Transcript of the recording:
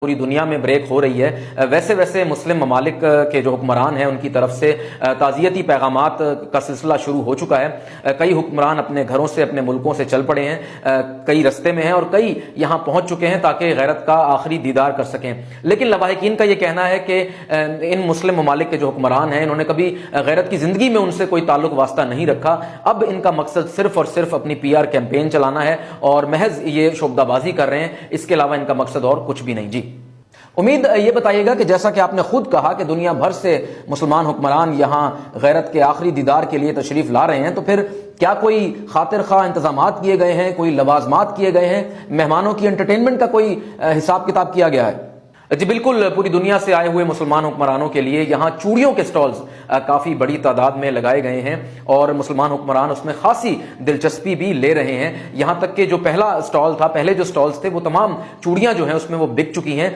पूरी दुनिया में ब्रेक हो रही है, वैसे वैसे मुस्लिम ममालिक के जो हुक्मरान हैं उनकी तरफ से ताज़ियती पैगामात का सिलसिला शुरू हो चुका है। कई हुक्मरान अपने घरों से, अपने मुल्कों से चल पड़े हैं, कई रस्ते में हैं और कई यहाँ पहुँच चुके हैं ताकि गैरत का आखिरी दीदार कर सकें। लेकिन लवाहिकीन का ये कहना है कि इन मुस्लिम ममालिक के जो हुक्मरान हैं इन्होंने कभी गैरत की ज़िंदगी में उनसे कोई ताल्लुक वास्ता नहीं रखा। अब इनका मकसद सिर्फ और सिर्फ अपनी PR कैंपेन चलाना है और महज ये शोबदाबाजी कर रहे हैं, इसके अलावा इनका मकसद और कुछ भी नहीं। जी उम्मीद ये बताइएगा कि जैसा कि आपने खुद कहा कि दुनिया भर से मुसलमान हुक्मरान यहाँ गैरत के आखिरी दीदार के लिए तशरीफ ला रहे हैं, तो फिर क्या कोई खातिर खा इंतजामात किए गए हैं, कोई लवाजमात किए गए हैं, मेहमानों की एंटरटेनमेंट का कोई हिसाब किताब किया गया है? जी बिल्कुल, पूरी दुनिया से आए हुए मुसलमान हुक्मरानों के लिए यहाँ चूड़ियों के स्टॉल्स काफ़ी बड़ी तादाद में लगाए गए हैं और मुसलमान हुक्मरान उसमें खासी दिलचस्पी भी ले रहे हैं। यहाँ तक कि जो पहला स्टॉल था, पहले जो स्टॉल्स थे, वो तमाम चूड़ियाँ जो हैं उसमें वो बिक चुकी हैं।